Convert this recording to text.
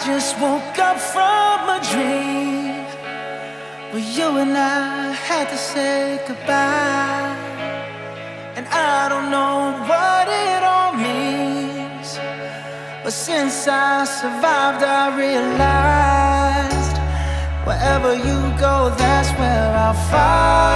just woke up from a dream where you and I had to say goodbye. And I don't know what it all means, but since I survived I realized wherever you go, that's where I'll follow.